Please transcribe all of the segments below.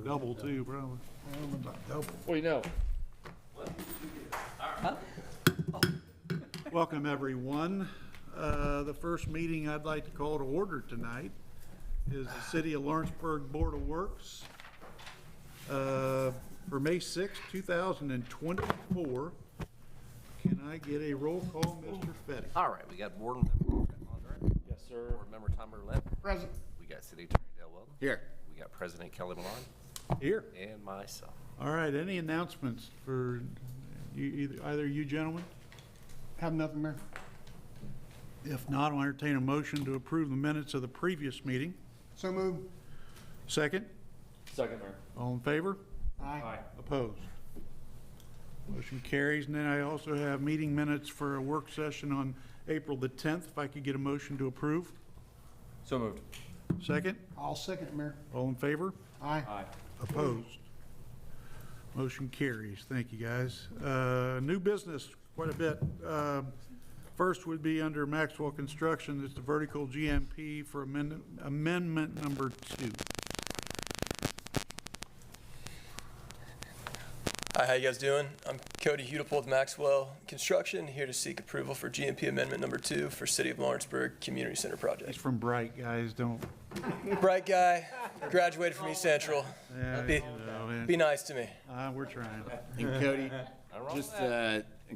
Double too, probably. I don't know about double. What do you know? Welcome, everyone. The first meeting I'd like to call to order tonight is the City of Lawrenceburg Board of Works for May 6, 2024. Can I get a roll call, Mr. Fetty? All right, we got board member Andre. Yes, sir. Board member Tom Burlett. Present. We got city attorney Dale Weldon. Here. We got president Kelly Malone Here. and myself. All right, any announcements for you, either you gentlemen? Have nothing, Mayor. If not, I'll entertain a motion to approve the minutes of the previous meeting. So moved. Second, Second, Mayor. all in favor? Aye. Opposed? Motion carries. And then I also have meeting minutes for a work session on April the 10th. If I could get a motion to approve. So moved. Second, I'll second, Mayor. all in favor? Aye. Aye. Opposed? Motion carries. Thank you, guys. New business, quite a bit. First would be under Maxwell Construction. It's the vertical GMP for amendment number 2. Hi, how you guys doing? I'm Cody Hudepohl with Maxwell Construction, here to seek approval for GMP Amendment Number 2 for City of Lawrenceburg Community Center He's project. from Bright, guys. Don't. Bright guy, graduated from East Central. Yeah, Be, you know, be nice to me. we're trying. And Cody, just,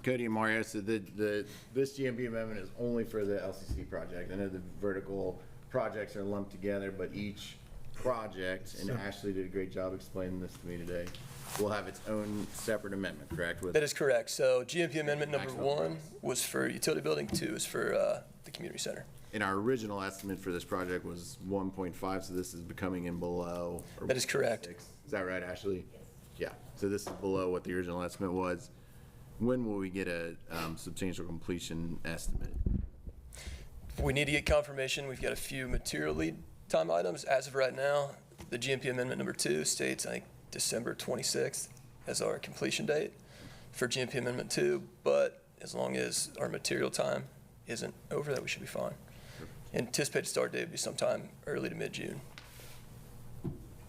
Cody and Mario, so this GMP amendment is only for the LCC project. I know the vertical projects are lumped together, but each project, and Ashley did a great job explaining this to me today, will have its own separate amendment, correct? With That is correct. So GMP Amendment Number 1 was for utility building, 2 is for the community center. And our original estimate for this project was 1.5, so this is becoming in below. Or That is correct. 1.6. Is that right, Ashley? Yeah, so this is below what the original estimate was. When will we get a substantial completion estimate? We need to get confirmation. We've got a few material lead time items. As of right now, the GMP Amendment Number 2 states, I think, December 26th as our completion date for GMP Amendment 2, but as long as our material time isn't over that, we should be fine. Anticipated start date would be sometime early to mid-June.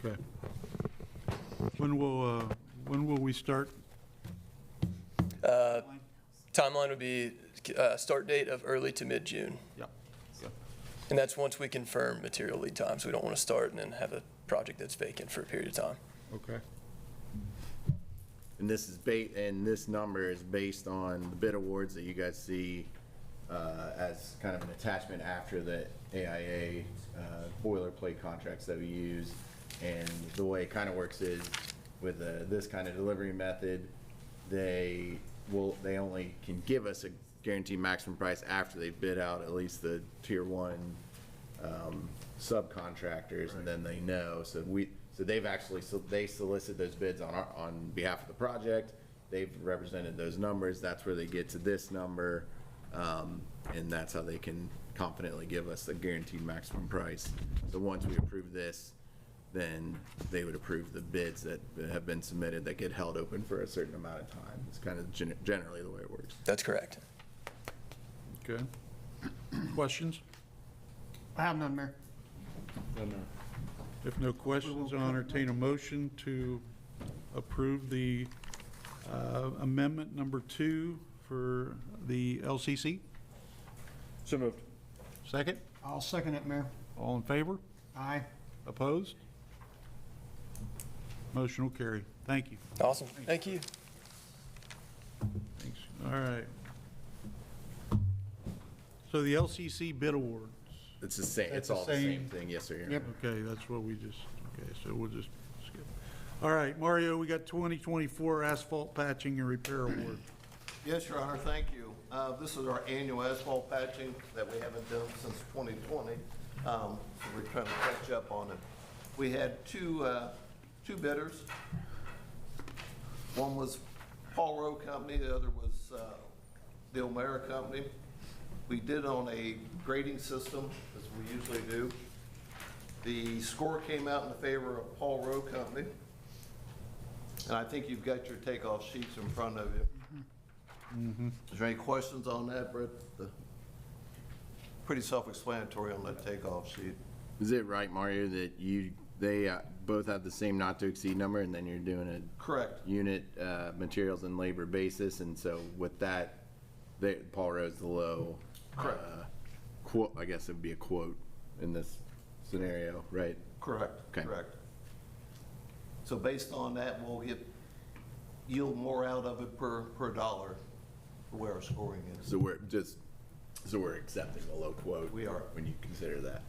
Okay. When will we start? Timeline would be start date of early to mid-June. Yep. And that's once we confirm material lead times. We don't want to start and then have a project that's vacant for a period of time. Okay. And this is and this number is based on the bid awards that you guys see as kind of an attachment after the AIA boilerplate contracts that we use. And the way it kind of works is with this kind of delivery method, they only can give us a guaranteed maximum price after they bid out at least the tier 1 subcontractors, and then they know. So they've actually, they solicit those bids on behalf of the project. They've represented those numbers. That's where they get to this number. And that's how they can confidently give us a guaranteed maximum price. So once we approve this, then they would approve the bids that have been submitted that get held open for a certain amount of time. It's kind of generally the way it works. That's correct. Okay. Questions? I have none, Mayor. If no questions, I'll entertain a motion to approve the amendment number 2 for the LCC. So moved. Second, I'll second it, Mayor. all in favor? Aye. Opposed? Motion will carry. Thank you. Awesome. Thank you. Thanks. All right. So the LCC bid awards. It's the same. That's It's the all the same. same thing. Yes, sir. Your Yep. Honor. Okay, that's what we just, okay, so we'll just skip. All right, Mario, we got 2024 asphalt patching and repair award. Yes, Your Honor, thank you. This is our annual asphalt patching that we haven't done since 2020. So we're trying to catch up on it. We had two bidders. One was Paul Rowe Company, the other was the O'Mara Company. We did on a grading system, as we usually do. The score came out in the favor of Paul Rowe Company. And I think you've got your takeoff sheets in front of you. Is there any questions on that, Brett? Pretty self-explanatory on that takeoff sheet. Is it right, Mario, that They both have the same not to exceed number, and then you're doing a Correct. unit materials and labor basis, and so with that, Paul Road's the low. Correct. Quote, I guess it would be a quote in this scenario, right? Correct. Okay. Correct. So based on that, we'll yield more out of it per dollar for where our scoring is. So we're accepting the low quote. We are. When you consider that.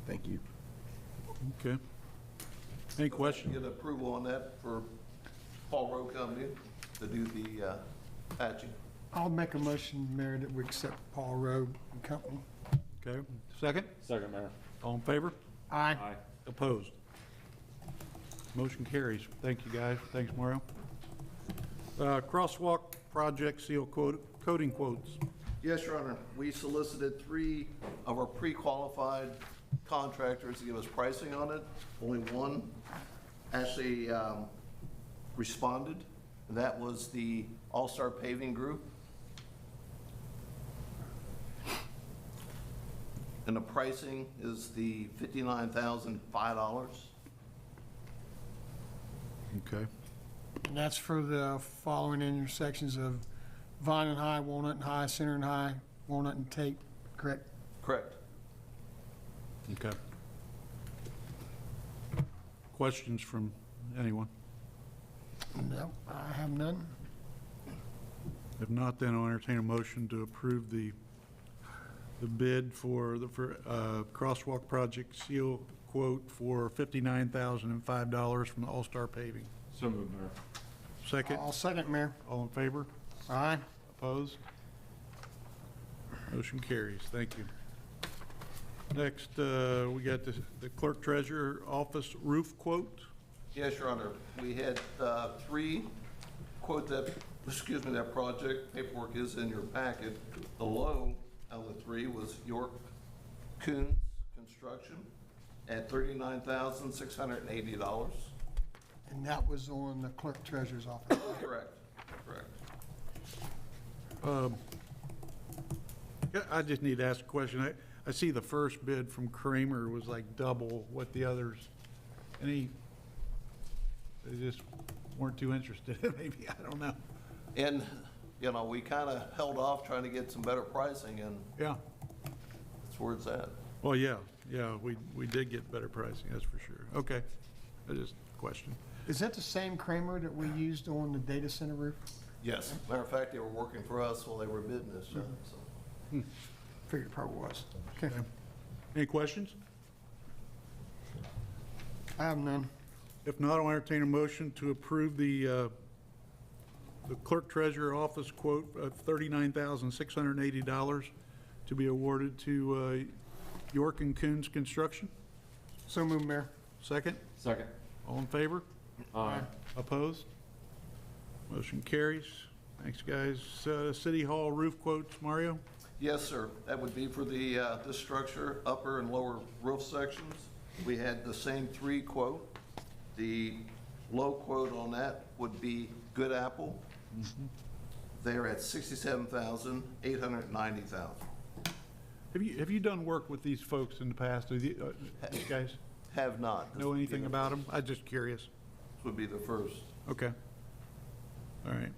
Thank you. Okay. Any questions? Get approval on that for Paul Road Company to do the patching. I'll make a motion, Mayor, that we accept Paul Road and Company. Okay, second? Second, Mayor. All in favor? Aye. Aye. Opposed? Motion carries. Thank you, guys. Thanks, Mario. Crosswalk project seal coding quotes. Yes, Your Honor. We solicited 3 of our pre-qualified contractors to give us pricing on it. Only one actually responded, and that was the All-Star Paving Group. And the pricing is the $59,005. Okay. And that's for the following intersections of Vine and High, Walnut and High, Center and High, Walnut and Tate, correct? Correct. Okay. Questions from anyone? No, I have none. If not, then I'll entertain a motion to approve the bid for the crosswalk project seal quote for $59,005 from the All-Star Paving. So moved, Mayor. Second, I'll second, Mayor. all in favor? Aye. Opposed? Motion carries. Thank you. Next, we got the clerk treasurer office roof quote. Yes, Your Honor. We had 3 quote that project. Paperwork is in your packet. The low of the 3 was York Coons Construction at $39,680. And that was on the clerk treasurer's office. Correct, correct. Yeah, I just need to ask a question. I see the first bid from Kramer was like double what the others, they just weren't too interested, maybe, I don't know. And, we kind of held off trying to get some better pricing, and Yeah, that's where it's at. well, yeah, we did get better pricing, that's for sure. Okay, I just question. Is that the same Kramer that we used on the data center roof? Yes. Matter of fact, they were working for us while they were bidding this job, so. Figured it probably was. Okay. Any questions? I have none. If not, I'll entertain a motion to approve the clerk treasurer office quote of $39,680 to be awarded to York and Coons Construction. So moved, Mayor. Second, Second. all in favor? Aye. Opposed? Motion carries. Thanks, guys. City Hall roof quotes, Mario? Yes, sir. That would be for the structure, upper and lower roof sections. We had the same 3 quote. The low quote on that would be Good Apple. They're at $67,890. Have you done work with these folks in the past? These guys Have not. know anything about them? I'm just curious. This would be the first. Okay. All right.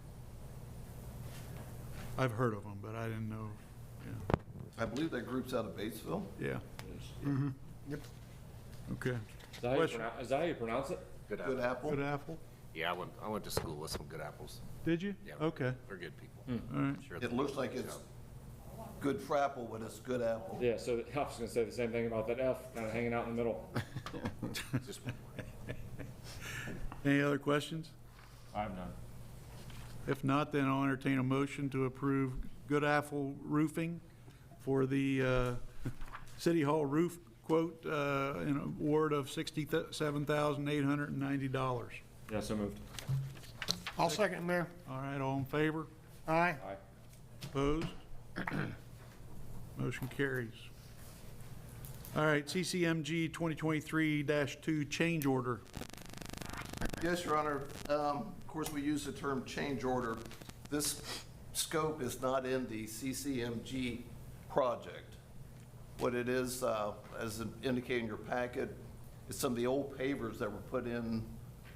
I've heard of them, but I didn't know. I believe that group's out of Batesville. Yeah. Yep. Okay. Is that how you Question. is that how you pronounce it? Good Good apple. Apple. Good Apple? Yeah, I went to school with some good apples. Did you? Yeah. Okay. They're good people. All right. Sure It looks like it's Good Frapple, but it's Good Apple. Yeah, so I was gonna say the same thing about that F kind of hanging out in the middle. Just Any other questions? I have none. If not, then I'll entertain a motion to approve Good Apple Roofing for the City Hall roof quote, an award of $67,890. Yeah, so moved. I'll second, Mayor. All right, all in favor? Aye. Aye. Opposed? Motion carries. All right, CCMG 2023-2 change order. Yes, Your Honor. Of course, we use the term change order. This scope is not in the CCMG project. What it is, as indicated in your packet, It's some of the old pavers that were put in,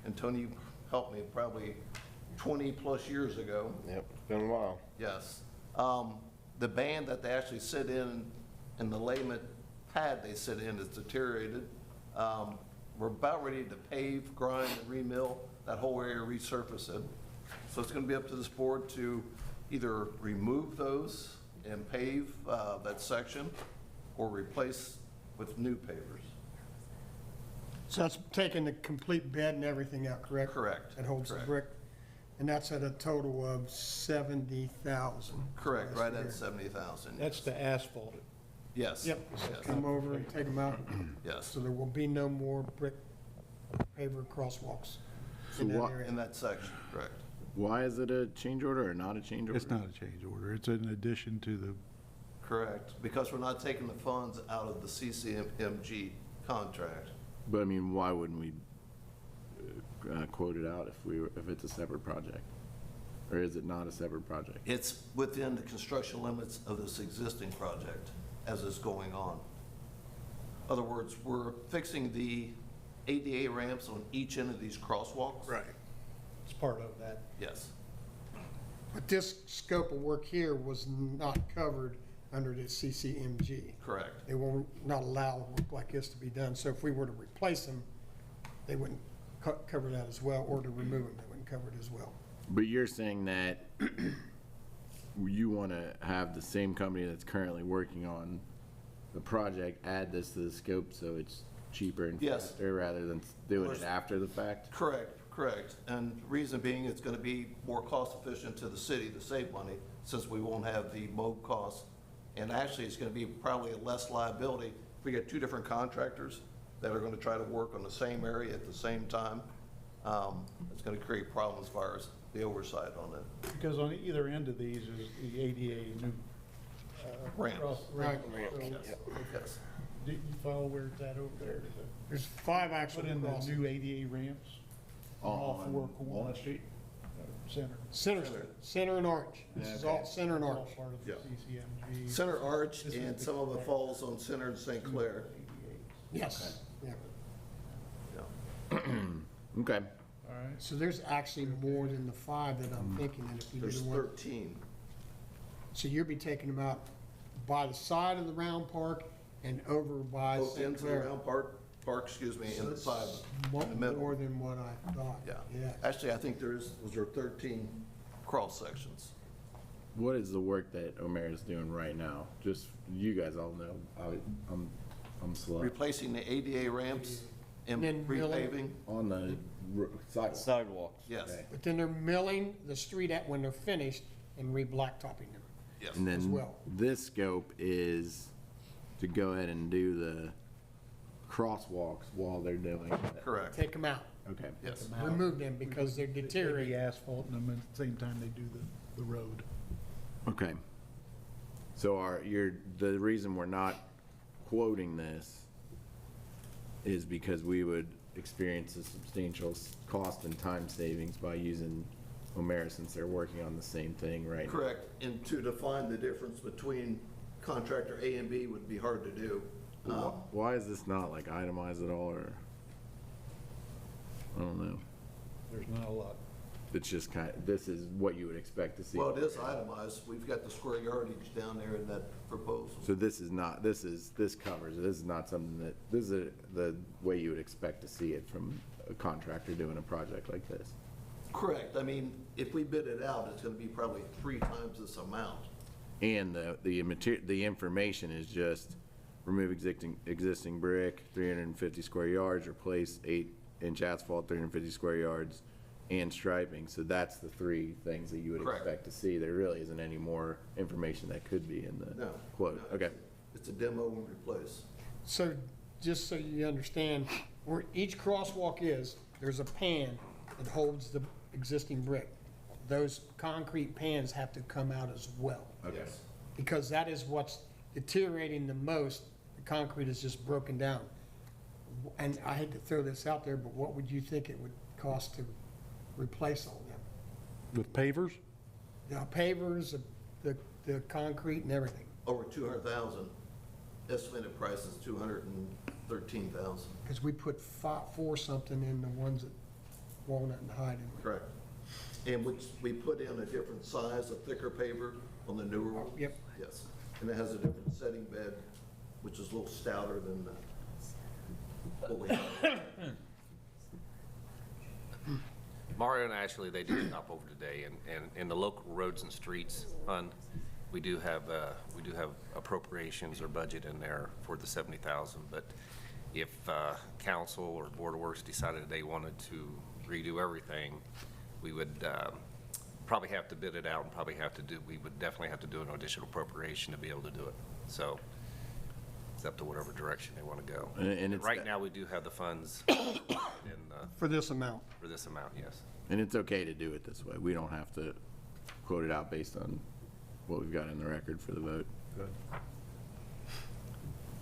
and Tony helped me, probably 20-plus years ago. Yep, it's been a while. Yes. The band that they actually sit in, and the layment pad they sit in is deteriorated. We're about ready to pave, grind, and remill that whole area, resurface it. So it's gonna be up to this board to either remove those and pave that section, or replace with new pavers. So that's taking the complete bed and everything out, correct? Correct, That holds the correct. brick, and that's at a total of 70,000. Correct, right at 70,000. That's the asphalt. Yes. Yep, Yes. come over and take them out, Yes, so there will be no more brick paver crosswalks in that what- area. in that section, correct. Why is it a change order or not a change order? It's not a change order. It's in addition to the, Correct, because we're not taking the funds out of the CCMG contract. But I mean, why wouldn't we quote it out if it's a separate project? Or is it not a separate project? It's within the construction limits of this existing project as it's going on. In other words, we're fixing the ADA ramps on each end of these crosswalks. right, it's part of that. Yes, But this scope of work here was not covered under the CCMG. correct. They will not allow work like this to be done, so if we were to replace them, they wouldn't cover that as well, or to remove them, they wouldn't cover it as well. But you're saying that you want to have the same company that's currently working on the project add this to the scope so it's cheaper and Yes. faster rather than doing Course. it after the fact? Correct. And reason being, it's going to be more cost efficient to the city to save money, since we won't have the mob costs. And actually, it's going to be probably less liability if we get two different contractors that are going to try to work on the same area at the same time. It's going to create problems as far as the oversight on it. Because on either end of these is the ADA new. Ramps. Ramp. Yes. Do you follow where it's at over there? There's 5 actual Put in the crossings. new ADA ramps on all On 4 corners. Walnut Street? Center. Center and Arch. This is all Center and All Arch. part of the Yeah. CCMG. Center Arch, This is and the- some of it falls on Center and St. Clair. Yes. Yeah. Yeah. Okay. All right. So there's actually more than the 5 that I'm thinking, and if you There's do one. 13. So you'll be taking them out by the side of the round park and over by Both St. ends of the Clair. round park, excuse me, and the side, in the middle. More than what I thought. Yeah. Yeah. Actually, I think was there 13 cross sections. What is the work that Omer is doing right now? Just, you guys all know, I'm slow. Replacing the ADA ramps and And then milling. repaving. On the sidewalk. Sidewalks. Yes, Okay. But then they're milling the street at when they're finished and re-blacktopping them. yes. And as then well. this scope is to go ahead and do the crosswalks while they're doing it. Correct, Take them out, Okay. yes. remove them because they're They deteriorating. asphalt them at the same time they do the road. Okay. So the reason we're not quoting this is because we would experience a substantial cost and time savings by using Omer since they're working on the same thing right now. Correct, and to define the difference between contractor A and B would be hard to do. Why is this not like itemized at all, or? I don't know. There's not a lot. It's just this is what you would expect to see. Well, it is itemized, we've got the square yardage down there in that proposal. So this covers it. This is not something this is the way you would expect to see it from a contractor doing a project like this. Correct, I mean, if we bid it out, it's gonna be probably 3 times this amount. And the information is just remove existing brick, 350 square yards, replace 8-inch asphalt, 350 square yards, and striping. So that's the 3 things that you would Correct. expect to see. There really isn't any more information that could be in the No. quote. no, Okay. It's a demo and replace. So, just so you understand, where each crosswalk is, there's a pan that holds the existing brick. Those concrete pans have to come out as well, Okay. Yes. because that is what's deteriorating the most. The concrete is just broken down. And I hate to throw this out there, but what would you think it would cost to replace all them? With pavers? The pavers, the concrete and everything. Over 200,000, estimated price is 200 and 13,000. Because we put four something in the ones at Walnut and Hyde. Correct. And which we put in a different size, a thicker paver on the newer one. Yep. Yes, and it has a different setting bed, which is a little stouter than what we have. Mario and Ashley, they did stop over today, and in the local roads and streets fund, we do have appropriations or budget in there for the 70,000, but if council or Board of Works decided they wanted to redo everything, we would probably have to bid it out and we would definitely have to do an additional appropriation to be able to do it. So it's up to whatever direction they want to go. And it's Right now, we do have the funds For this amount. for this amount, yes. And it's okay to do it this way. We don't have to quote it out based on what we've got in the record for the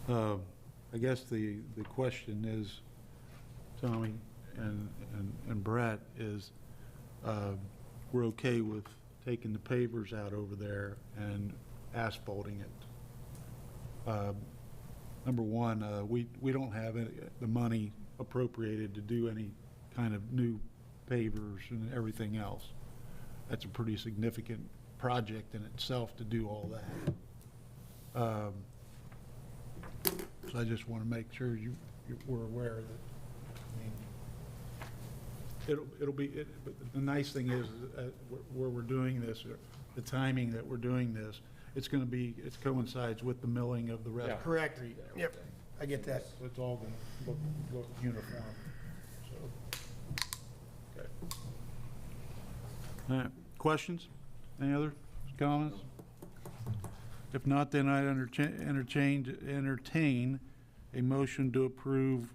vote. I guess the question is, Tommy and Brett, is we're okay with taking the pavers out over there and asphalting it. Number one, we don't have the money appropriated to do any kind of new pavers and everything else. That's a pretty significant project in itself to do all that. So I just want to make sure you were aware that, I mean, it'll be, but the nice thing is, where we're doing this, the timing that we're doing this, it coincides with the milling of the rest. Yeah. Correct. Yep, I get that. So it's all going to look uniform, so. Okay. All right, questions? Any other comments? If not, then I'd entertain a motion to approve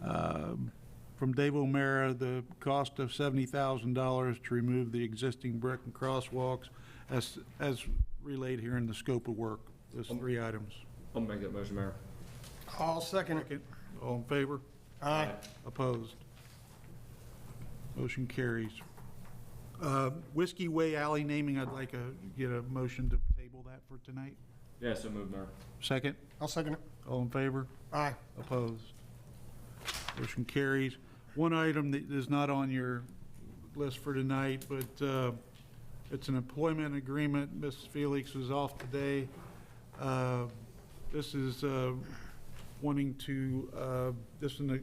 from Dave O'Mara the cost of $70,000 to remove the existing brick and crosswalks as relayed here in the scope of work. Those 3 items. I'll make that motion, Mayor. I'll second it. All in favor? Aye. Opposed? Motion carries. Whiskey Way Alley naming, I'd like to get a motion to table that for tonight. Yeah, so move, Mayor. Second? I'll second it. All in favor? Aye. Opposed? Motion carries. One item that is not on your list for tonight, but it's an employment agreement. Ms. Felix is off today. This is wanting to, this is an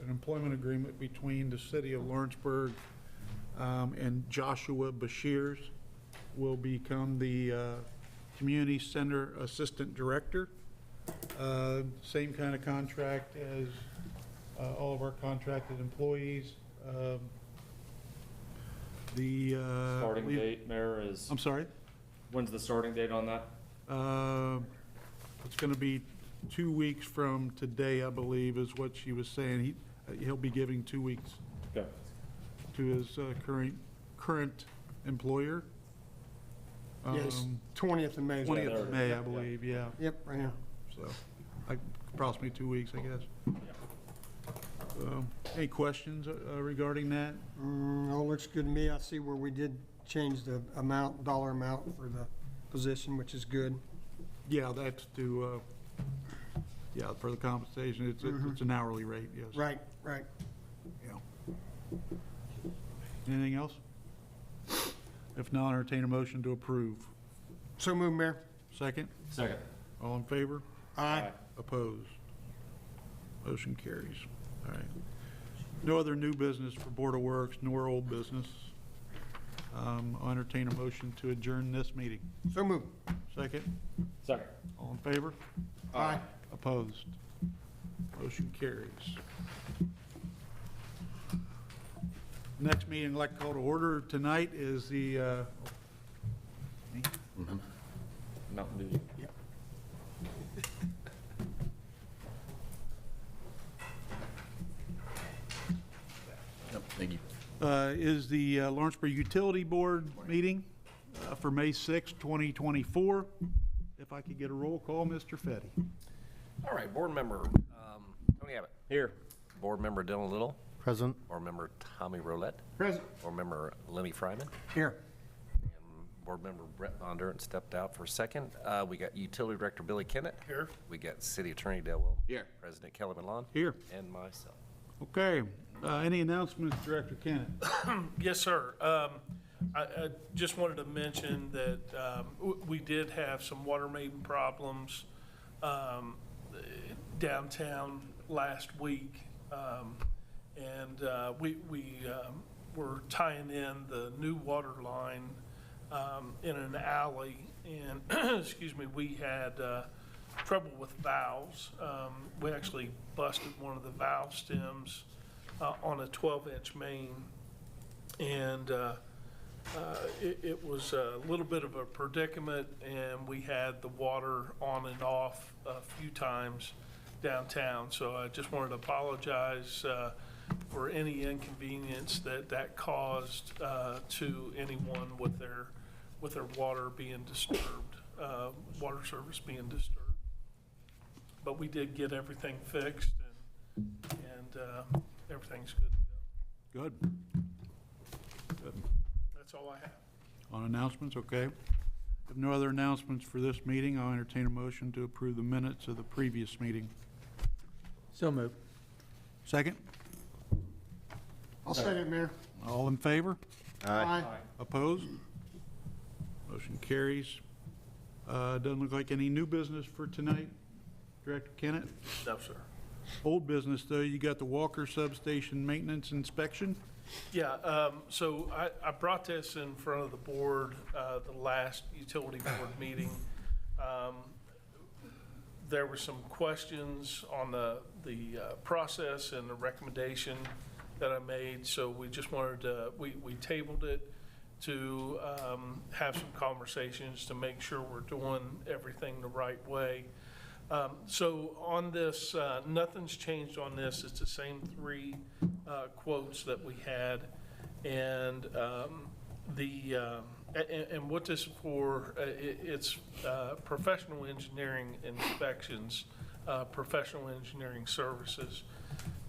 employment agreement between the city of Lawrenceburg and Joshua Bashirs will become the Community Center Assistant Director. Same kind of contract as all of our contracted employees. Starting date, Mayor, is, I'm sorry? when's the starting date on that? It's going to be 2 weeks from today, I believe, is what she was saying. He'll be giving 2 weeks Okay. to his current employer. Yes, 20th of May. is what I 20th of heard. May, I believe, yeah. Yep, right here. So, approximately 2 weeks, I guess. Any questions regarding that? All looks good to me. I see where we did change the amount, dollar amount for the position, which is good. Yeah, that's to, yeah, for the compensation. It's an hourly rate, yes. Right, right. Yeah. Anything else? If not, entertain a motion to approve. So move, Mayor. Second? Second. All in favor? Aye. Opposed? Motion carries. All right. No other new business for Board of Works, nor old business. I'll entertain a motion to adjourn this meeting. So move. Second? Second. All in favor? Aye. Opposed? Motion carries. Next meeting I'd like to call to order tonight is the, Mountain Dew. Thank you. is the Lawrenceburg Utility Board meeting for May 6, 2024. If I could get a roll call, Mr. Fetty. All right, board member, Tony Abbott. Here. Board member Dylan Little. Present. Board member Tommy Rolette. Present. Board member Lemmy Fryman. Here. And Board Member Brett Von Durant stepped out for a second. We got Utility Director Billy Kennett. Here. We got City Attorney Dale Will. Here. President Kelly Malone. Here. And myself. Okay, any announcements, Director Kennett? Yes, sir. I just wanted to mention that we did have some water main problems downtown last week. And we were tying in the new water line in an alley. And, excuse me, we had trouble with valves. We actually busted one of the valve stems on a 12-inch main. And it was a little bit of a predicament, and we had the water on and off a few times downtown. So I just wanted to apologize for any inconvenience that caused to anyone with their water being disturbed, water service being disturbed. But we did get everything fixed, and everything's good to go. Good. Good. That's all I have. On announcements, okay. If no other announcements for this meeting, I'll entertain a motion to approve the minutes of the previous meeting. So moved. Second? I'll second, Mayor. All in favor? Aye. Opposed? Motion carries. Doesn't look like any new business for tonight. Director Kennett? No, sir. Old business, though, you got the Walker Substation Maintenance Inspection. Yeah, so I brought this in front of the board, the last utility board meeting. There were some questions on the process and the recommendation that I made, so we just wanted to, we tabled it to have some conversations to make sure we're doing everything the right way. So on this, nothing's changed on this. It's the same three quotes that we had, and and what this is for, it's professional engineering inspections, professional engineering services.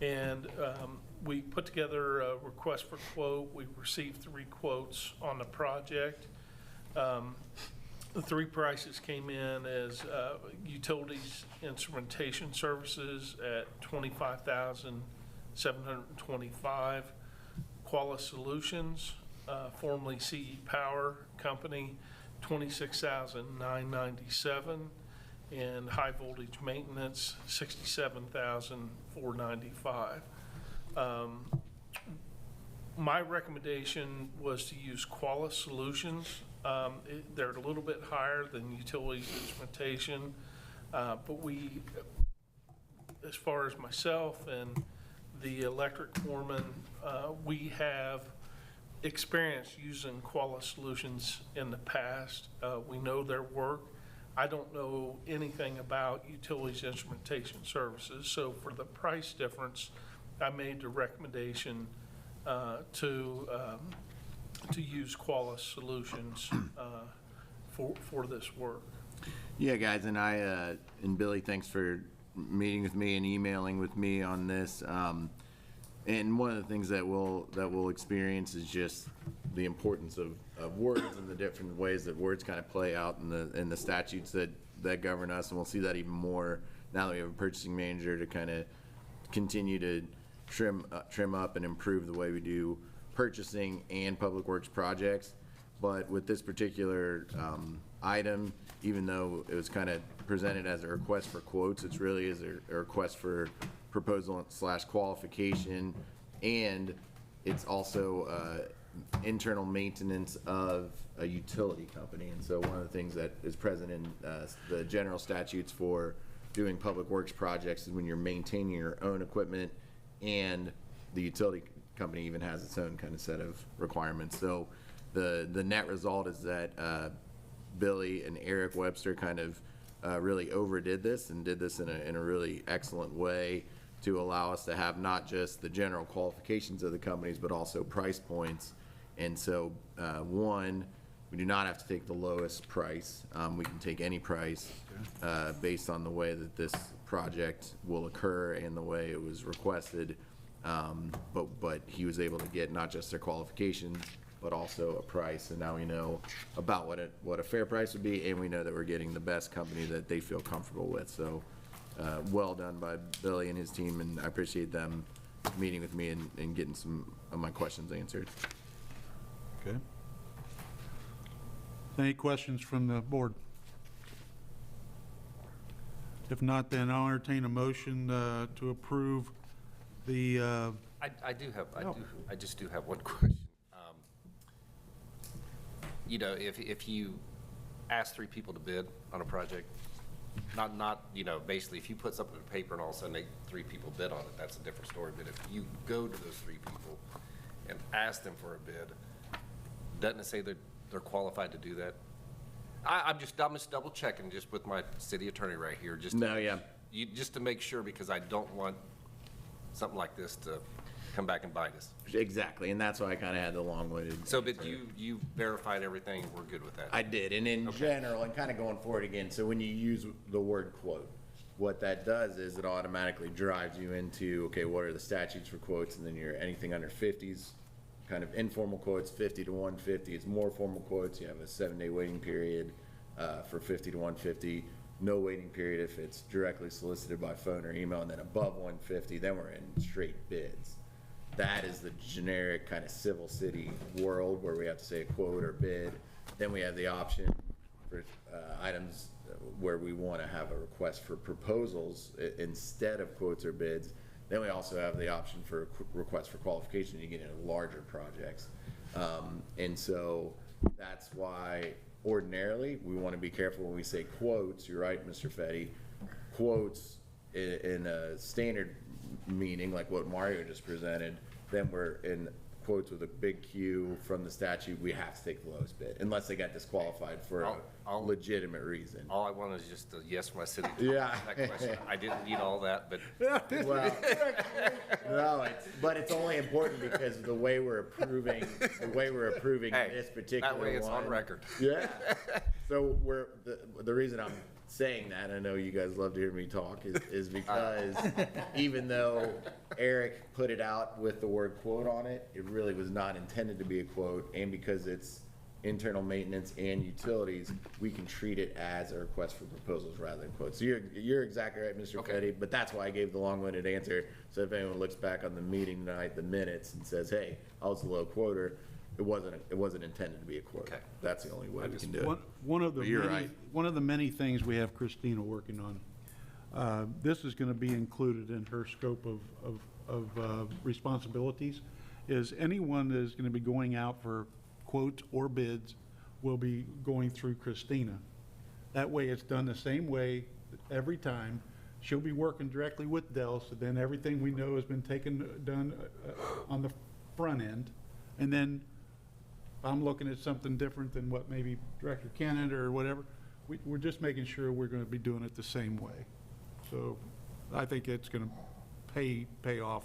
And we put together a request for quote. We received 3 quotes on the project. The 3 prices came in as utilities instrumentation services at $25,725. Qualis Solutions, formerly CE Power Company, $26,997, and high voltage maintenance, $67,495. My recommendation was to use Qualis Solutions. They're a little bit higher than utilities instrumentation, but we, as far as myself and the electric foreman, we have experience using Qualis Solutions in the past. We know their work. I don't know anything about utilities instrumentation services, so for the price difference, I made the recommendation to use Qualis Solutions for this work. Yeah, guys, and and Billy, thanks for meeting with me and emailing with me on this. And one of the things that we'll experience is just the importance of words and the different ways that words kind of play out in the statutes that govern us, and we'll see that even more now that we have a purchasing manager to kind of continue to trim up and improve the way we do purchasing and public works projects. But with this particular item, even though it was kind of presented as a request for quotes, it's really is a request for proposal / qualification, and it's also internal maintenance of a utility company. And so one of the things that is present in the general statutes for doing public works projects is when you're maintaining your own equipment, and the utility company even has its own kind of set of requirements. So the net result is that Billy and Eric Webster kind of really overdid this and did this in a really excellent way to allow us to have not just the general qualifications of the companies, but also price points. And so, one, we do not have to take the lowest price. We can take any price based on the way that this project will occur and the way it was requested. But he was able to get not just their qualifications, but also a price. And now we know about what a fair price would be, and we know that we're getting the best company that they feel comfortable with. So, well done by Billy and his team, and I appreciate them meeting with me and getting some of my questions answered. Okay. Any questions from the board? If not, then I'll entertain a motion to approve the, I just do have one question. You know, if you ask 3 people to bid on a project, not, you know, basically if you put something in paper and all of a sudden 3 people bid on it, that's a different story. But if you go to those 3 people and ask them for a bid, doesn't it say that they're qualified to do that? I'm just double checking just with my city attorney right here, just just to make sure, because I don't want something like this to come back and bite us. Exactly, and that's why I kind of had the long-winded. So, but you verified everything, we're good with that? I did, and in general, and kind of going forward again, so when you use the word quote, what that does is it automatically drives you into, okay, what are the statutes for quotes, and then anything under 50s, kind of informal quotes, 50 to 150. It's more formal quotes. You have a 7-day waiting period for 50 to 150. No waiting period if it's directly solicited by phone or email, and then above 150, then we're in straight bids. That is the generic kind of civil city world where we have to say a quote or bid. Then we have the option for items where we want to have a request for proposals instead of quotes or bids. Then we also have the option for a request for qualification. You get into larger projects. And so that's why ordinarily we want to be careful when we say quotes. You're right, Mr. Fetty. Quotes in a standard meaning, like what Mario just presented, then we're in quotes with a big Q from the statute. We have to take the lowest bid unless they got disqualified for a legitimate reason. All I want is just a yes from my city. Yeah. That question. I didn't need all that, but Well, no, but it's only important because the way we're approving hey, this particular that way it's on one- record. Yeah. So the reason I'm saying that, I know you guys love to hear me talk, is because even though Eric put it out with the word quote on it, it really was not intended to be a quote, and because it's internal maintenance and utilities, we can treat it as a request for proposals rather than quotes. So you're exactly right, Mr. Petty, but that's why I gave the long-winded answer. So if anyone looks back on the meeting tonight, the minutes, and says, hey, I was a low quoter, it wasn't intended to be a quote. Okay. That's the only way we can do it. one of But you're right. the many things we have Christina working on. This is going to be included in her scope of responsibilities, is anyone that is going to be going out for quotes or bids will be going through Christina. That way it's done the same way every time. She'll be working directly with Dell, so then everything we know has been done on the front end. And then if I'm looking at something different than what maybe Director Kennett or whatever, we're just making sure we're going to be doing it the same way. So I think it's going to pay off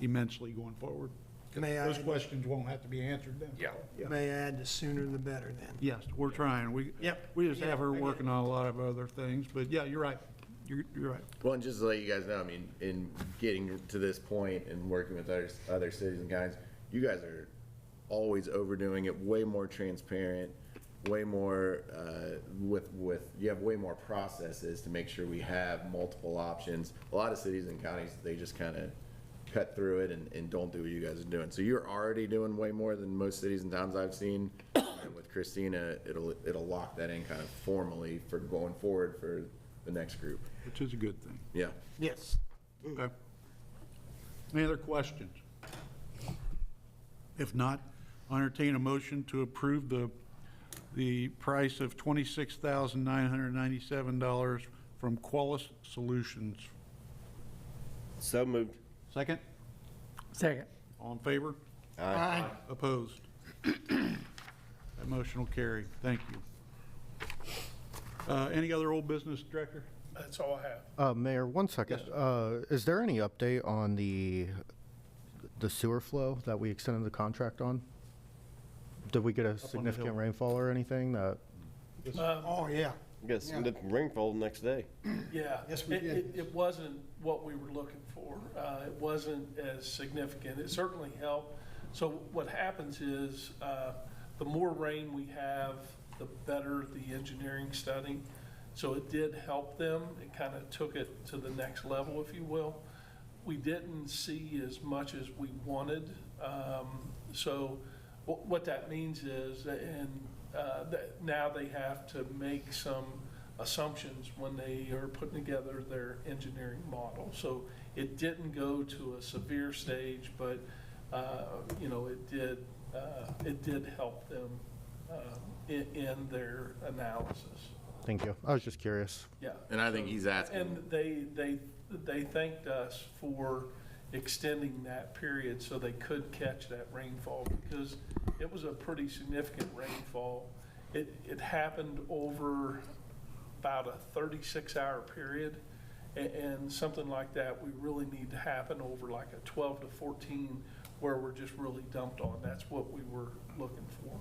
immensely going forward. Those questions won't have to be answered then. Yeah. May I add, the sooner the better then. Yes, we're trying. We just have her working on a lot of other things, but yeah, you're right. You're right. Well, and just to let you guys know, I mean, in getting to this point and working with other cities and counties, you guys are always overdoing it, way more transparent, way more you have way more processes to make sure we have multiple options. A lot of cities and counties, they just kind of cut through it and don't do what you guys are doing. So you're already doing way more than most cities and towns I've seen. And with Christina, it'll lock that in kind of formally for going forward for the next group. Which is a good thing. Yeah. Yes. Okay. Any other questions? If not, I'll entertain a motion to approve the price of $26,997 from Qualis Solutions. So moved. Second? Second. All in favor? Aye. Opposed? That motion will carry. Thank you. Any other old business, Director? That's all I have. Mayor, one second. Is there any update on the sewer flow that we extended the contract on? Did we get a significant hill. rainfall or anything that? Oh, yeah. Got some rainfall the next day. Yeah. Yes, we did. It wasn't what we were looking for. It wasn't as significant. It certainly helped So what happens is, the more rain we have, the better the engineering study. So it did help them. It kind of took it to the next level, if you will. We didn't see as much as we wanted. So what that means is, that now they have to make some assumptions when they are putting together their engineering model. So it didn't go to a severe stage, but, you know, it did help them in their analysis. Thank you. I was just curious. Yeah. And I think he's asking. And they thanked us for extending that period so they could catch that rainfall, because it was a pretty significant rainfall. It happened over about a 36-hour period, and something like that we really need to happen over like a 12 to 14 where we're just really dumped on. That's what we were looking for.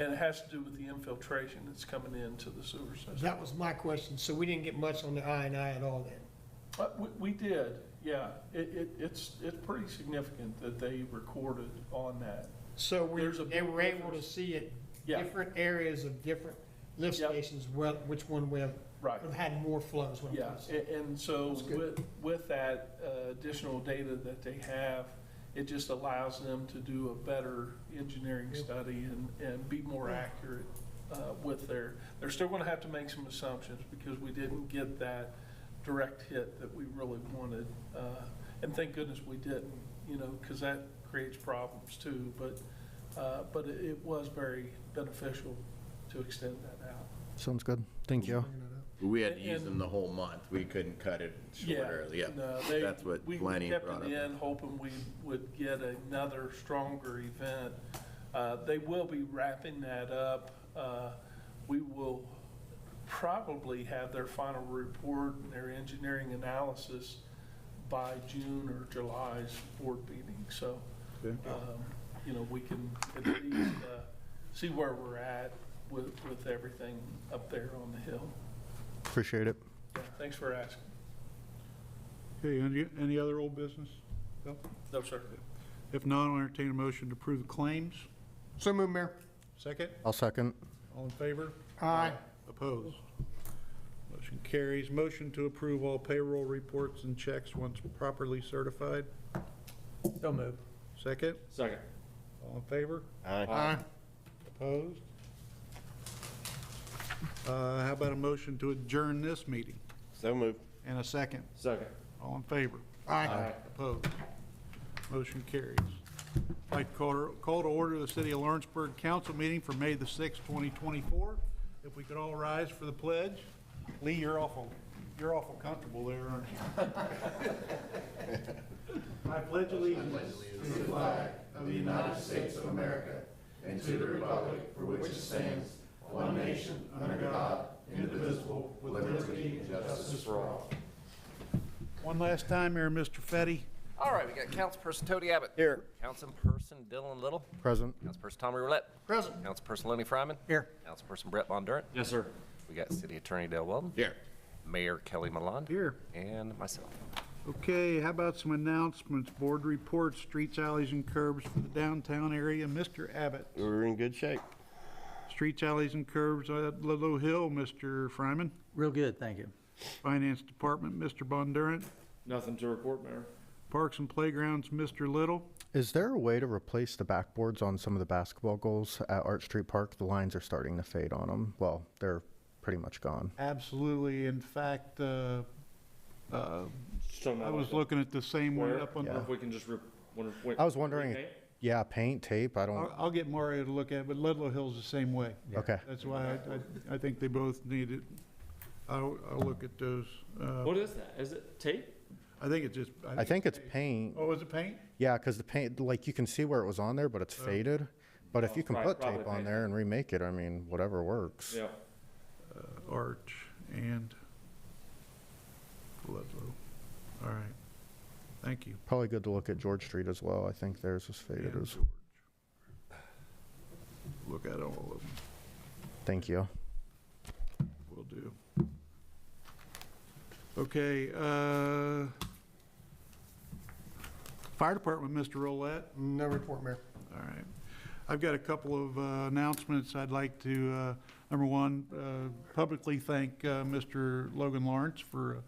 And it has to do with the infiltration that's coming into the sewer system. That was my question. So we didn't get much on the I&I at all then? We did, yeah. It's pretty significant that they recorded on that. So There's a they big were able to difference. see it, Yeah. different areas of different lift Yep. stations, well, which one would have Right. had more flows. When it Yeah, was- and so That's good. with that additional data that they have, it just allows them to do a better engineering study and be more accurate with they're still gonna have to make some assumptions because we didn't get that direct hit that we really wanted. And thank goodness we didn't, you know, because that creates problems too. But it was very beneficial to extend that out. Sounds good. Thank you. We had to use And- them the whole month. We couldn't cut it shorter. Yeah, No, that's what we Lenny kept brought it up. in, hoping we would get another stronger event. They will be wrapping that up. We will probably have their final report and their engineering analysis by June or July's board meeting. So, you know, we can at least see where we're at with everything up there on the hill. Appreciate it. Yeah, thanks for asking. Okay, any other old business? Bill? No, sir. If not, I'll entertain a motion to approve the claims. So move, Mayor. Second, I'll second. all in favor? Aye. Opposed? Motion carries. Motion to approve all payroll reports and checks once properly certified. So move. Second, Second. all in favor? Aye. Opposed? How about a motion to adjourn this meeting? So moved. And a second, Second. all in favor? Aye. Opposed? Motion carries. I'd like to call to order the City of Lawrenceburg Council meeting for May the 6th, 2024. If we could all rise for the pledge. Lee, you're awful comfortable there, aren't you? I pledge allegiance to the flag of the United States of America and to the republic for which it stands, one nation, under God, indivisible, with liberty and justice for all. One last time here, Mr. Fetty. All right, we got Councilperson Tony Abbott. Here. Councilperson Dylan Little. Present. Councilperson Tommy Roulette. Present. Councilperson Lenny Fryman. Here. Councilperson Brett Von Durant. Yes, sir. We got City Attorney Dale Weldon. Here. Mayor Kelly Malone. Here. And myself. Okay, how about some announcements, board reports, streets, alleys, and curbs for the downtown area? Mr. Abbott. We're in good shape. Streets, alleys, and curbs at Ludlow Hill, Mr. Fryman. Real good, thank you. Finance Department, Mr. Bondurant. Nothing to report, Mayor. Parks and Playgrounds, Mr. Little. Is there a way to replace the backboards on some of the basketball goals at Art Street Park? The lines are starting to fade on them. Well, they're pretty much gone. Absolutely. In fact, I Talking about was like looking at the same one where- up on, wonder if we can just I was wondering, repaint? yeah, paint, tape, I don't, I'll get Mario to look at it, but Ludlow Hill's the same way. okay. That's why I think they both need it. I'll look at those. What is that? Is it tape? I think it's just. I think it's paint. Oh, is it paint? Yeah, because the paint, like, you can see where it was on there, but it's faded. But if you can Right, put probably tape on paint. there and remake it, I mean, whatever works. Yeah. Arch and Ludlow. All right. Thank you. Probably good to look at George Street as well. I think theirs is faded And as, George. Look at all of them. thank you. Will do. Okay, Fire Department, Mr. Roulette. No report, Mayor. All right. I've got a couple of announcements. I'd like to, number one, publicly thank Mr. Logan Lawrence for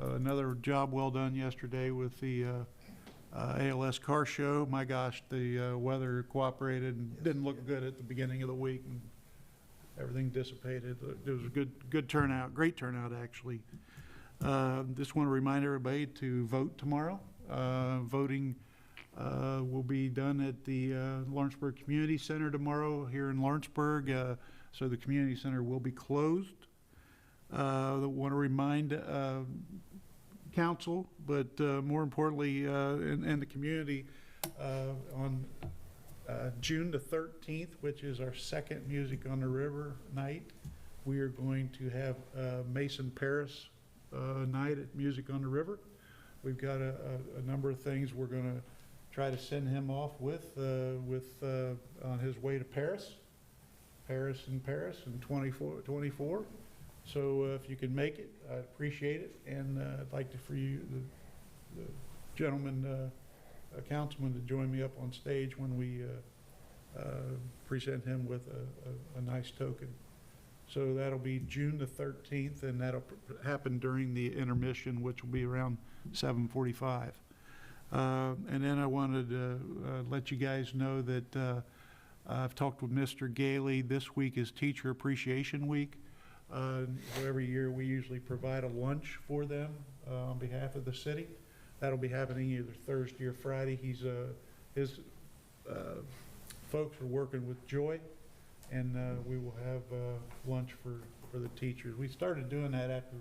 another job well done yesterday with the ALS car show. My gosh, the weather cooperated and didn't look good at the beginning of the week, and everything dissipated. It was a good turnout, great turnout, actually. Just want to remind everybody to vote tomorrow. Voting will be done at the Lawrenceburg Community Center tomorrow here in Lawrenceburg, so the community center will be closed. I want to remind council, but more importantly, and the community, on June the 13th, which is our second Music on the River night, we are going to have Mason Paris night at Music on the River. We've got a number of things we're going to try to send him off with on his way to Paris in 24. So if you can make it, I'd appreciate it, and I'd like to, for you, the gentleman, councilman, to join me up on stage when we present him with a nice token. So that'll be June the 13th, and that'll happen during the intermission, which will be around 7:45. And then I wanted to let you guys know that I've talked with Mr. Gailey. This week is Teacher Appreciation Week. So every year we usually provide a lunch for them on behalf of the city. That'll be happening either Thursday or Friday. His folks are working with Joy, and we will have lunch for the teachers. We started doing that after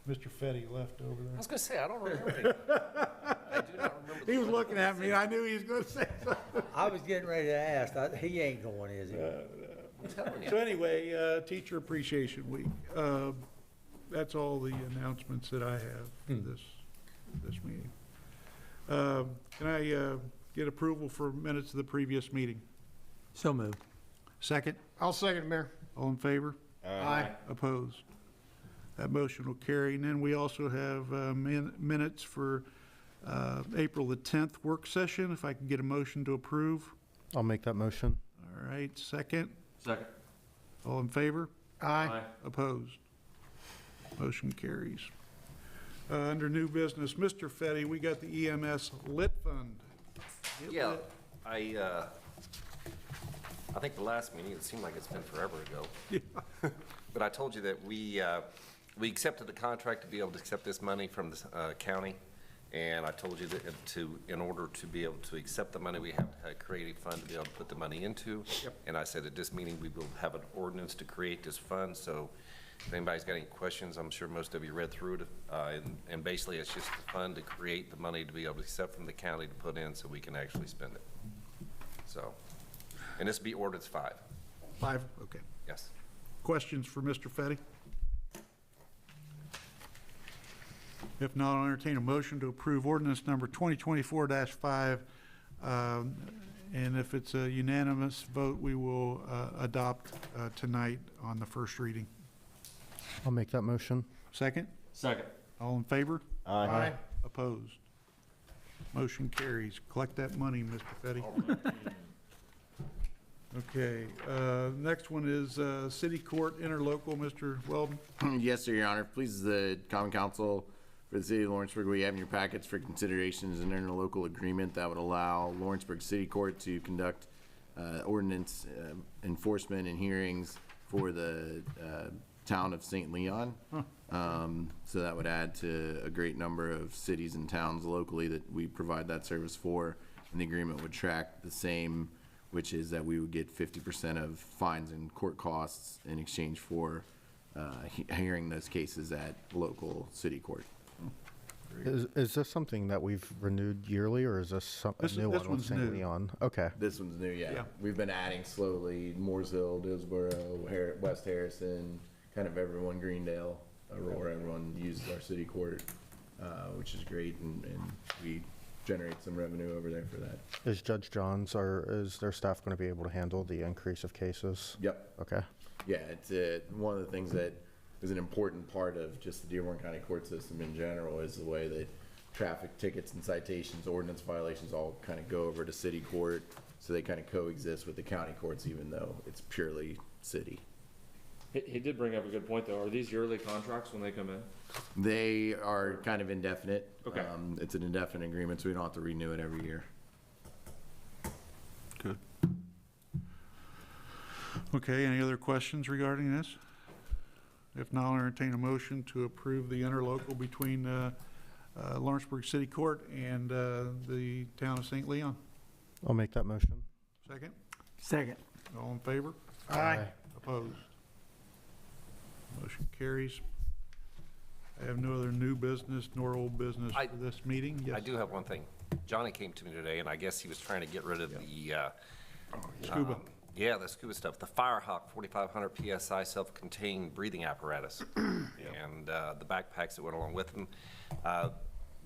Mr. Fetty left over there. I was going to say, I don't remember. I do not remember. He was looking at me. I knew he was going to say something. I was getting ready to ask. He ain't going, is he? I'm telling you. So anyway, Teacher Appreciation Week. That's all the announcements that I have for this meeting. Can I get approval for minutes of the previous meeting? So moved. Second? I'll second it, Mayor. All in favor? Aye. Opposed? That motion will carry. And then we also have minutes for April the 10th work session. If I can get a motion to approve. I'll make that motion. All right, second. Second. All in favor? Aye. Opposed? Motion carries. Under new business, Mr. Fetty, we got the EMS Lit Fund. Get Yeah, lit. I think the last meeting, it seemed like it's been forever ago. But I told you that we accepted the contract to be able to accept this money from the county. And I told you that in order to be able to accept the money, we have to create a fund to be able to put the money into. Yep. And I said at this meeting, we will have an ordinance to create this fund. So if anybody's got any questions, I'm sure most of you read through it. And basically, it's just a fund to create the money to be able to accept from the county to put in so we can actually spend it. So, and this will be ordinance 5. 5, okay. Yes. Questions for Mr. Fetty? If not, I'll entertain a motion to approve ordinance number 2024-5. And if it's a unanimous vote, we will adopt tonight on the first reading. I'll make that motion. Second? Second. All in favor? Aye. Opposed? Motion carries. Collect that money, Mr. Fetty. Okay, next one is City Court Interlocal, Mr. Weldon. Yes, sir, Your Honor. Please, the Common Council for the City of Lawrenceburg, we have in your packets for consideration is an interlocal agreement that would allow Lawrenceburg City Court to conduct ordinance enforcement and hearings for the town of St. Leon. So that would add to a great number of cities and towns locally that we provide that service for. And the agreement would track the same, which is that we would get 50% of fines and court costs in exchange for hearing those cases at local city court. Is this something that we've renewed yearly, or is this a new this one with one's St. new. Leon? Okay. This one's new, yeah. Yeah. We've been adding slowly, Mooresville, Dillsboro, West Harrison, kind of everyone, Greendale, Aurora, everyone uses our city court, which is great, and we generate some revenue over there for that. Is Judge Johns or is their staff going to be able to handle the increase of cases? Yep. Okay. Yeah, it's one of the things that is an important part of just the Dearborn County court system in general is the way that traffic tickets and citations, ordinance violations all kind of go over to city court. So they kind of coexist with the county courts, even though it's purely city. He did bring up a good point, though. Are these yearly contracts when they come in? They are kind of indefinite. Okay. It's an indefinite agreement, so we don't have to renew it every year. Good. Okay, any other questions regarding this? If not, I'll entertain a motion to approve the interlocal between Lawrenceburg City Court and the town of St. Leon. I'll make that motion. Second? Second. All in favor? Aye. Opposed? Motion carries. I have no other new business nor old business for this meeting. Yes. I do have one thing. Johnny came to me today, and I guess he was trying to get rid of the, Scuba. yeah, the scuba stuff, the Firehawk 4,500 PSI self-contained breathing apparatus, and the backpacks that went along with them.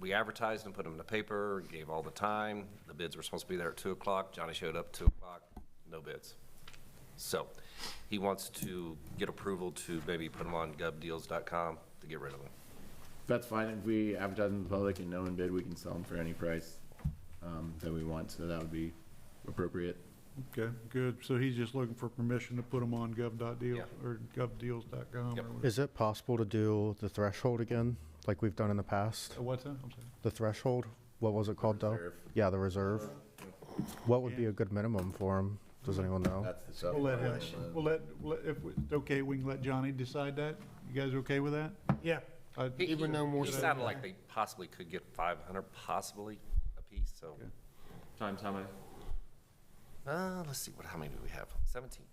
We advertised and put them in the paper, gave all the time. The bids were supposed to be there at 2 o'clock. Johnny showed up 2 o'clock, no bids. So he wants to get approval to maybe put them on govdeals.com to get rid of them. That's fine. If we advertise in the public and no one bid, we can sell them for any price that we want, so that would be appropriate. Okay, good. So he's just looking for permission to put them on gov.deals Yeah. or govdeals.com. Yep. or whatever. Is it possible to do the threshold again, like we've done in the past? What's that? I'm sorry. The threshold, what was it called though? Reserve. Yeah, the reserve. What would be a good minimum for them? Does anyone know? That's the tough We'll let him, part. if it's okay, we can let Johnny decide that. You guys okay with that? Yeah. Even though more He so- sounded like they possibly could get 500 possibly a piece, so. Okay. Times how many? Let's see, how many do we have? 17.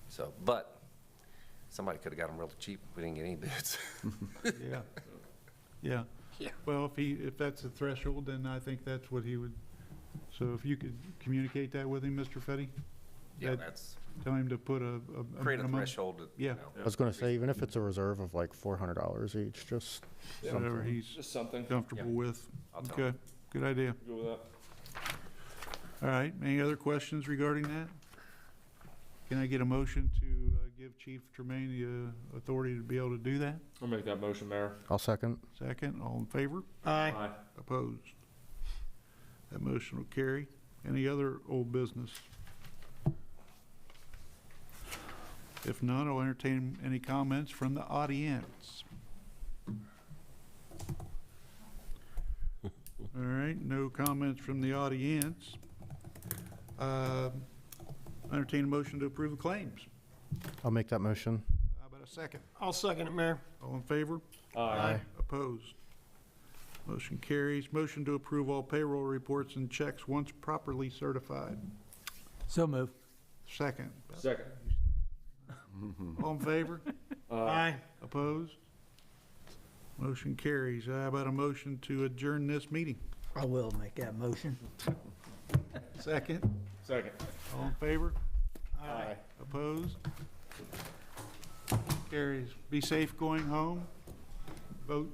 So, but somebody could have got them real cheap. We didn't get any bids. Yeah. Yeah. Yeah. Well, if that's the threshold, then I think that's what he would, so if you could communicate that with him, Mr. Fetty? Yeah, That- that's, Tell him to put a create a minimum, threshold. that, you Yeah. know. I was gonna say, even if it's a reserve of like $400 each, just whatever he's Just something. comfortable with. I'll tell him. Okay, good idea. Go with that. All right, any other questions regarding that? Can I get a motion to give Chief Tremaine the authority to be able to do that? I'll make that motion, Mayor. I'll second. Second, all in favor? Aye. Opposed? That motion will carry. Any other old business? If not, I'll entertain any comments from the audience. All right, no comments from the audience. Entertain a motion to approve the claims. I'll make that motion. How about a second? I'll second it, Mayor. All in favor? Aye. Opposed? Motion carries. Motion to approve all payroll reports and checks once properly certified. So move. Second. Second. All in favor? Aye. Opposed? Motion carries. How about a motion to adjourn this meeting? I will make that motion. Second. Second. All in favor? Aye. Opposed? Carries. Be safe going home. Vote